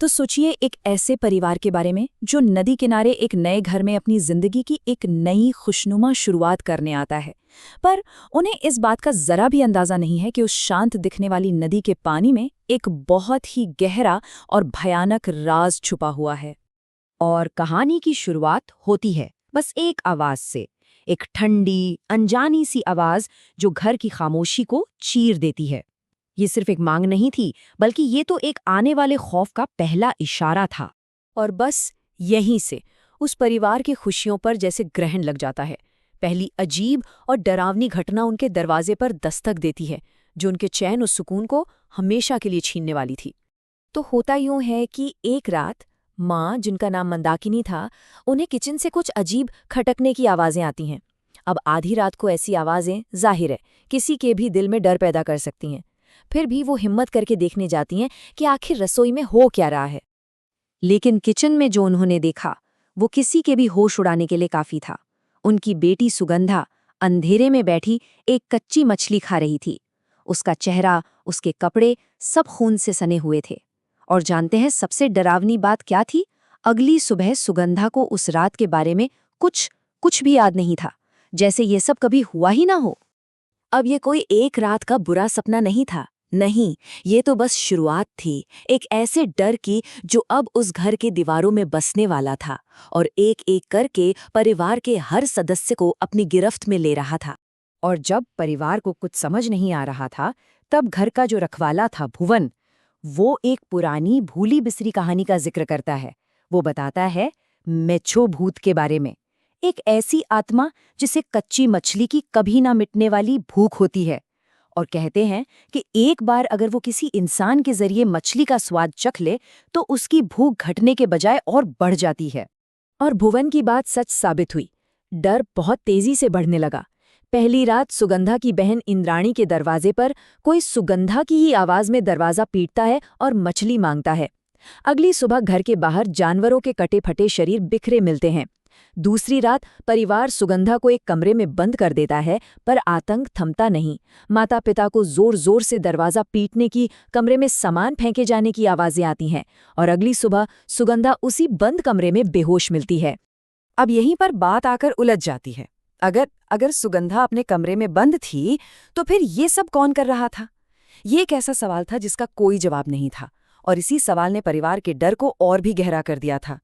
तो सोचिए एक ऐसे परिवार के बारे में जो नदी किनारे एक नए घर में अपनी जिंदगी की एक नई खुशनुमा शुरुआत करने आता है। पर उन्हें इस बात का जरा भी अंदाजा नहीं है कि उस शांत दिखने वाली नदी के पानी में एक बहुत ही गहरा और भयानक राज छुपा हुआ है। और कहानी की शुरुआत होती है बस एक आवाज से, एक ठंडी अनजानी सी आवाज जो घर की खामोशी को चीर देती है। ये सिर्फ एक मांग नहीं थी, बल्कि ये तो एक आने वाले खौफ का पहला इशारा था। और बस यहीं से उस परिवार की खुशियों पर जैसे ग्रहण लग जाता है। पहली अजीब और डरावनी घटना उनके दरवाजे पर दस्तक देती है, जो उनके चैन और सुकून को हमेशा के लिए छीनने वाली थी। तो होता यूं है कि एक रात माँ, जिनका नाम मंदाकिनी था, उन्हें किचन से कुछ अजीब खटकने की आवाज़ें आती हैं। अब आधी रात को ऐसी आवाज़ें जाहिर है किसी के भी दिल में डर पैदा कर सकती हैं। फिर भी वो हिम्मत करके देखने जाती हैं कि आखिर रसोई में हो क्या रहा है। लेकिन किचन में जो उन्होंने देखा वो किसी के भी होश उड़ाने के लिए काफी था। उनकी बेटी सुगंधा अंधेरे में बैठी एक कच्ची मछली खा रही थी। उसका चेहरा, उसके कपड़े सब खून से सने हुए थे। और जानते हैं सबसे डरावनी बात क्या थी? अगली सुबह सुगंधा को उस रात के बारे में कुछ भी याद नहीं था, जैसे ये सब कभी हुआ ही ना हो। अब ये कोई एक रात का बुरा सपना नहीं था, नहीं, ये तो बस शुरुआत थी एक ऐसे डर की जो अब उस घर के दीवारों में बसने वाला था और एक एक करके परिवार के हर सदस्य को अपनी गिरफ्त में ले रहा था। और जब परिवार को कुछ समझ नहीं आ रहा था, तब घर का जो रखवाला था भुवन, वो एक पुरानी भूली बिसरी कहानी का जिक्र करता है। वो बताता है मेच्छो भूत के बारे में, एक ऐसी आत्मा जिसे कच्ची मछली की कभी ना मिटने वाली भूख होती है। और कहते हैं कि एक बार अगर वो किसी इंसान के जरिए मछली का स्वाद चख ले तो उसकी भूख घटने के बजाय और बढ़ जाती है। और भुवन की बात सच साबित हुई। डर बहुत तेजी से बढ़ने लगा। पहली रात सुगंधा की बहन इंद्राणी के दरवाजे पर कोई सुगंधा की ही आवाज में दरवाजा पीटता है और मछली मांगता है। अगली सुबह घर के बाहर जानवरों के कटे फटे शरीर बिखरे मिलते हैं। दूसरी रात परिवार सुगंधा को एक कमरे में बंद कर देता है, पर आतंक थमता नहीं। माता पिता को जोर जोर से दरवाजा पीटने की, कमरे में सामान फेंके जाने की आवाजें आती हैं और अगली सुबह सुगंधा उसी बंद कमरे में बेहोश मिलती है। अब यहीं पर बात आकर उलझ जाती है। अगर सुगंधा अपने कमरे में बंद थी तो फिर ये सब कौन कर रहा था? ये एक ऐसा सवाल था जिसका कोई जवाब नहीं था, और इसी सवाल ने परिवार के डर को और भी गहरा कर दिया था।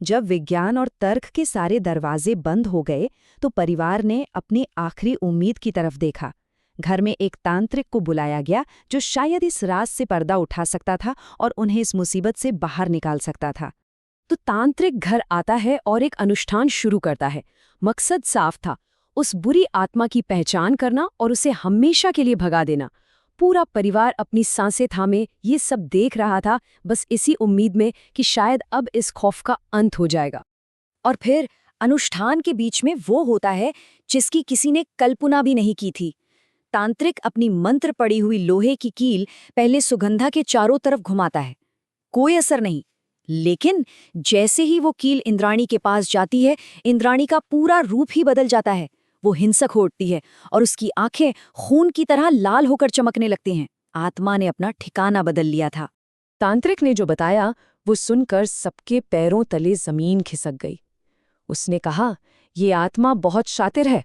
जब विज्ञान और तर्क के सारे दरवाजे बंद हो गए तो परिवार ने अपनी आखिरी उम्मीद की तरफ देखा। घर में एक तांत्रिक को बुलाया गया जो शायद इस राज से पर्दा उठा सकता था और उन्हें इस मुसीबत से बाहर निकाल सकता था। तो तांत्रिक घर आता है और एक अनुष्ठान शुरू करता है। मकसद साफ था, उस बुरी आत्मा की पहचान करना और उसे हमेशा के लिए भगा देना। पूरा परिवार अपनी सांसें थामे ये सब देख रहा था, बस इसी उम्मीद में कि शायद अब इस खौफ का अंत हो जाएगा। और फिर अनुष्ठान के बीच में वो होता है जिसकी किसी ने कल्पना भी नहीं की थी। तांत्रिक अपनी मंत्र पड़ी हुई लोहे की कील पहले सुगंधा के चारों तरफ घुमाता है। कोई असर नहीं, लेकिन जैसे ही वो कील इंद्राणी के पास जाती है, इंद्राणी का पूरा रूप ही बदल जाता है। वो हिंसक हो उठती है और उसकी आंखें खून की तरह लाल होकर चमकने लगती हैं। आत्मा ने अपना ठिकाना बदल लिया था। तांत्रिक ने जो बताया वो सुनकर सबके पैरों तले जमीन खिसक गई। उसने कहा, ये आत्मा बहुत शातिर है।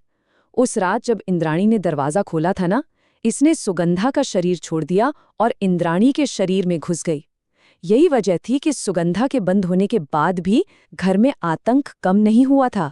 उस रात जब इंद्राणी ने दरवाजा खोला था ना, इसने सुगंधा का शरीर छोड़ दिया और इंद्राणी के शरीर में घुस गई। यही वजह थी कि सुगंधा के बंद होने के बाद भी घर में आतंक कम नहीं हुआ था।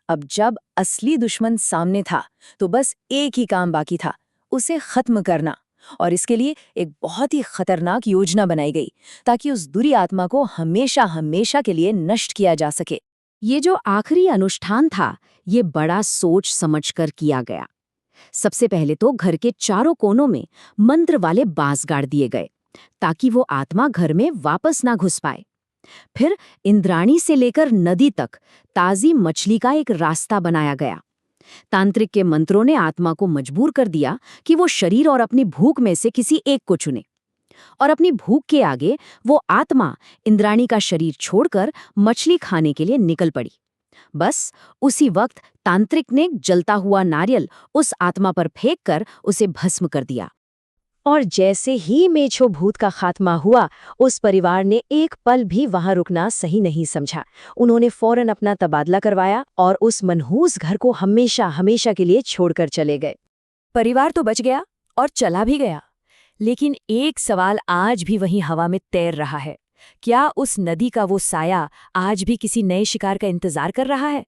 अब जब असली दुश्मन सामने था तो बस एक ही काम बाकी था, उसे खत्म करना। और इसके लिए एक बहुत ही खतरनाक योजना बनाई गई ताकि उस बुरी आत्मा को हमेशा हमेशा के लिए नष्ट किया जा सके। ये जो आखिरी अनुष्ठान था, ये बड़ा सोच समझकर किया गया। सबसे पहले तो घर के चारों कोनों में मंत्र वाले बांस गाड़ दिए गए ताकि वो आत्मा घर में वापस ना घुस पाए। फिर इंद्राणी से लेकर नदी तक ताजी मछली का एक रास्ता बनाया गया। तांत्रिक के मंत्रों ने आत्मा को मजबूर कर दिया कि वो शरीर और अपनी भूख में से किसी एक को चुने। और अपनी भूख के आगे वो आत्मा इंद्राणी का शरीर छोड़कर मछली खाने के लिए निकल पड़ी। बस उसी वक्त तांत्रिक ने जलता हुआ नारियल उस आत्मा पर फेंककर उसे भस्म कर दिया। और जैसे ही मेछो भूत का खात्मा हुआ, उस परिवार ने एक पल भी वहां रुकना सही नहीं समझा। उन्होंने फौरन अपना तबादला करवाया और उस मनहूस घर को हमेशा हमेशा के लिए छोड़कर चले गए। परिवार तो बच गया और चला भी गया, लेकिन एक सवाल आज भी वहीं हवा में तैर रहा है। क्या उस नदी का वो साया आज भी किसी नए शिकार का इंतजार कर रहा है?